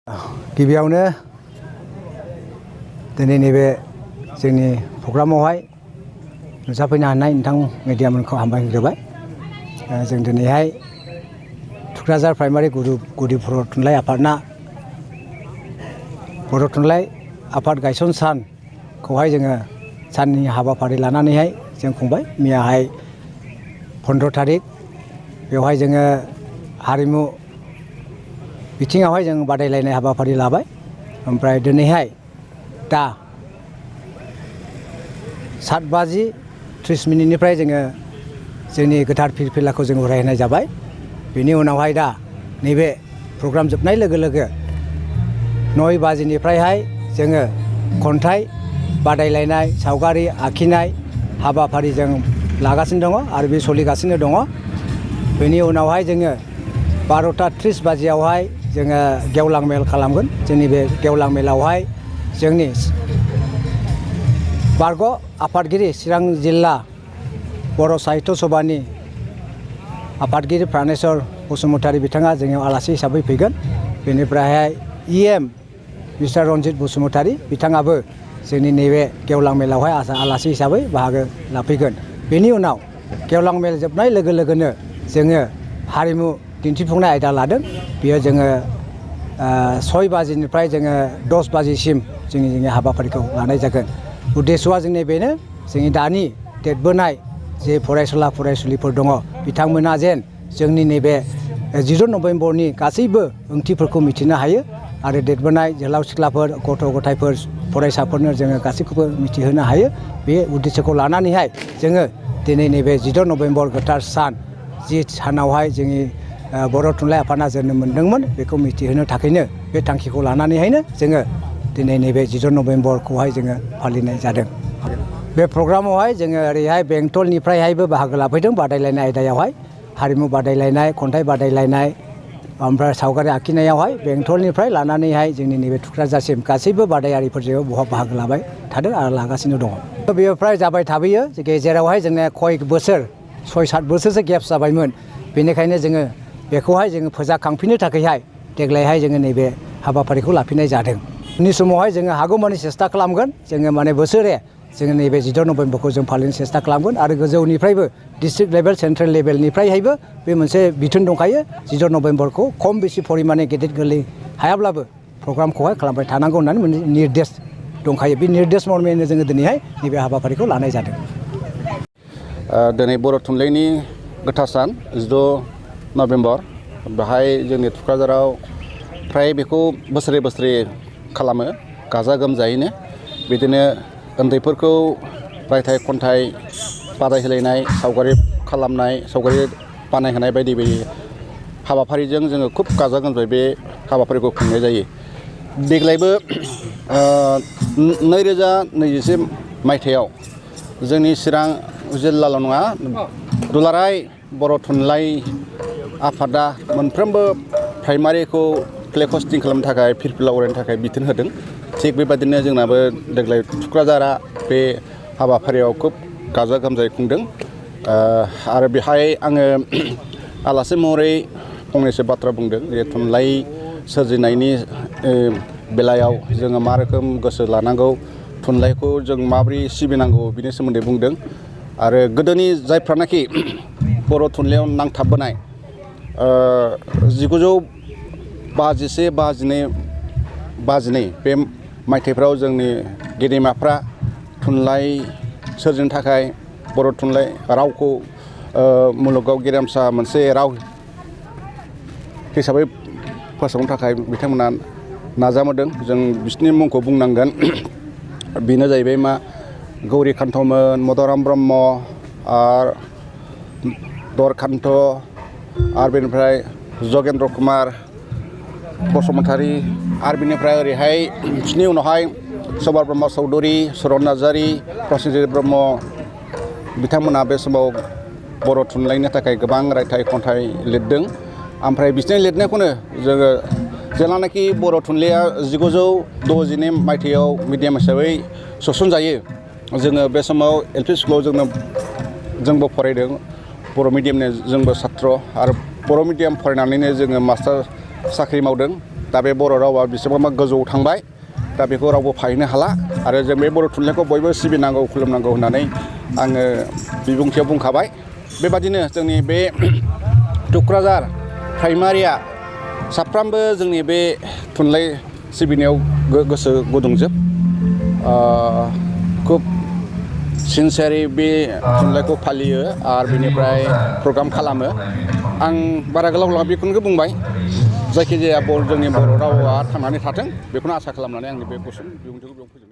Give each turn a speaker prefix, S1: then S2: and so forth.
S1: गिबियावनो दिनै नैबे जोंनि प्रग्रामावहाय नुजाफैनो हानाय नोंथां मेडियामोनखौ हामबाय होग्रोबाय। जों दिनैहाय थुक्राझार प्राइमारि गुदि बर' थुनलाइ आफादना बर' थुनलाइ आफाद गायसन सानखौहाय जोङो साननि हाबाफारि लानानैहाय जों खुंबाय। मैयाहाय 15 थारिख बेवहाय जोङो हारिमु बिथिङावहाय जों बादायलायनाय हाबाफारि लाबाय। ओमफ्राय दिनैहाय दा 7:30 जोङो जोंनि गोथार फिरफिलाखौ जों उरायहोनाय जाबाय। बेनि उनावहाय दा नैबे प्रग्राम जोबनाय लोगो लोगो 9 जोङो खन्थाइ बादायलायनाय सावगारि आखिनाय हाबाफारि जों लागासिनो दङ आरो बे सोलिगासिनो दङ। बेनि उनावहाय जोङो 12:30 जोङो गेवलां मेल खालामगोन। जोंनि बे गेवलां मेलावहाय जोंनि बारग' आफादगिरि चिरां जिल्ला बर' साहित्य सभानि आफादगिरि प्रानेश्वर बसुमतारी बिथाङा जोंनियाव आलासि हिसाबै फैगोन। बेनिफ्रायहाय EM मिस्टार रन्जित बसुमतारी बिथाङाबो जोंनि नैबे गेवलां मेलावहाय आलासि हिसाबै बाहागो लाफैगोन। बेनि उनाव गेवलां मेल जोबनाय लोगो लोगोनो जोङो हारिमु दिन्थिफुंनाय आयदा लादों। बेयो जोङो 6 जोङो 10 जोंनि हाबाफारिखौ लानाय जागोन। उद्देश्यआ जोंनि बेनो, जोंनि दानि देरबोनाय जे फरायसुला फरायसुलिफोर दङ बिथांमोना जेन जोंनि नैबे 14 नभेम्बरनि गासैबो ओंथिफोरखौ मिथिनो हायो आरो देरबोनाय जोहोलाव सिख्लाफोर गथ' गथायफोर फरायसाफोरनो जोङो गासैखौबो मिथिहोनो हायो। बे उद्देश्यखौ लानानैहाय जोङो दिनै नैबे 14 नभेम्बर गोथार सान जि सानावहाय जोंनि बर' थुनलाइ आफादा जोनोम मोनदोंमोन बेखौ मिथिहोनो थाखायनो बे थांखिखौ लानानैहायनो जोङो दिनै नैबे 14 नभेम्बरखौहाय जोङो फालिनाय जादों। बे प्रग्रामावहाय जोङो ओरैहाय बेंटलनिफ्रायहायबो बाहागो लाफैदों बादायलायनाय आयदायावहाय हारिमु बादायलायनाय खन्थाइ बादायलायनाय ओमफ्राय सावगारि आखिनायावहाय बेंटलनिफ्राय लानानैहाय जोंनि नैबे थुक्राझारसिम गासैबो बादायारिफोरजों बाहागो लाबाय थादों आरो लागासिनो दङ। बेयो फ्राय जाबाय थाबोयो गेजेरावहाय जोंना खय बोसोर 6-7 बोसोरसो गेप्स जाबायमोन। बेनिखायनो जोङो बेखौहाय जोङो फोजाखांफिननो थाखायहाय देग्लायहाय जोङो नैबे हाबाफारिखौ लाफिननाय जादों। उननि समावहाय जोङो हागौमानि सेस्था खालामगोन जोङो माने बोसोरे जोङो नैबे 14 नभेम्बरखौ जों फालिनो सेस्था खालामगोन आरो गोजौनिफ्रायबो डिस्ट्रिक्ट लेभेल सेन्ट्रेल लेभेलनिफ्रायहायबो बे मोनसे बिथोन दंखायो 14 नभेम्बरखौ खम बेसि परिमाणे गेदेर गोरलै हायाब्लाबो प्रग्रामखौहाय खालामबाय थानांगौ होननानै मोनसे निर्देश दंखायो। बे निर्देश मर्मेनो जोङो दिनैहाय नैबे हाबाफारिखौ लानाय जादों।
S2: दिनै बर' थुनलाइनि गोथार सान 14 नभेम्बर बेहाय जोंनि थुक्राझाराव फ्राय बेखौ बोसोरे खालामो गाजा गोमजायैनो। बिदिनो उन्दैफोरखौ रायथाइ खन्थाइ बादायहोलायनाय सावगारि खालामनाय सावगारि बानायहोनाय बायदि हाबाफारिजों जोङो खुब गाजा गोमजायै बे हाबाफारिखौ खुंनाय जायो। देग्लायबो 2021 मायथाइयाव जोंनि चिरां जिल्लाल' नङा दुलाराय बर' थुनलाइ आफादा मोनफ्रोमबो प्राइमारिखौ फ्लेग हस्टिं खालामनो थाखाय फिरफिला उरायनो थाखाय बिथोन होदों। थिग बेबादिनो जोंनाबो देग्लाय थुक्राझारा बे हाबाफारियाव खुब गाजा गोमजायै खुंदों। आरो बेहाय आङो आलासि महरै फंनैसो बाथ्रा बुंदों जे थुनलाइ सोरजिनायनि बेलायाव जोङो मा रोखोम गोसो लानांगौ थुनलाइखौ जों माबोरै सिबिनांगौ बिनि सोमोन्दै बुंदों। आरो गोदोनि जायफ्रानाखि बर' थुनलाइयाव नांथाबबोनाय 1951-52 बे मायथाइफ्राव जोंनि गेदेमाफ्रा थुनलाइ सोरजिनो थाखाय बर' थुनलाइ रावखौ मुलुगाव गेरेमसा मोनसे राव हिसाबै फोसावनो थाखाय बिथांमोना नाजाबोदों। जों बिसोरनि मुंखौ बुंनांगोन। बेनो जाहैबाय मा गौरीकान्तमोन, मदाराम ब्रह्म आरो दरकान्त आरो बेनिफ्राय जगेन्द्र कुमार बसुमतारी आरो बेनिफ्राय ओरैहाय बिसोरनि उनावहाय सबार ब्रह्म चौधुरी, चरन नार्जारी, प्रसेनजित ब्रह्म बिथांमोना बे समाव बर' थुनलाइनि थाखाय गोबां रायथाइ खन्थाइ लिरदों। ओमफ्राय बिसोरनि लिरनायखौनो जोङो जेब्लानाखि बर' थुनलाइया 1962 मायथाइयाव मिडियाम हिसाबै सोसनजायो जोङो बे समाव LP स्कुलाव जोंबो फरायदों बर' मिडियामनि जोंबो छात्र आरो बर' मिडियाम फरायनानैनो जोङो मास्टार साख्रि मावदों। दा बे बर' रावा बेसेबांबा गोजौआव थांबाय दा बेखौ रावबो फाहैनो हाला आरो जों बे बर' थुनलाइखौ बयबो सिबिनांगौ खुलुमनांगौ होननानै आङो बिबुंथियाव बुंखाबाय बेबादिनो जोंनि बे टुक्राझार प्राइमारिया साफ्रोमबो जोंनि बे थुनलाइ सिबिनायाव गोसो गुदुंजोब खुब सिनसियारै बे थुनलाइखौ फालियो आरो बेनिफ्राय प्रग्राम खालामो आं बारा गोलाव लाङा बेखौनो बुंबाय जायखिजाया जोंनि बर' रावा थांनानै थाथों बेखौनो आसा खालामनानै आंनि बे गुसुं बिबुंथिखौ बेयाव फोजोबबाय।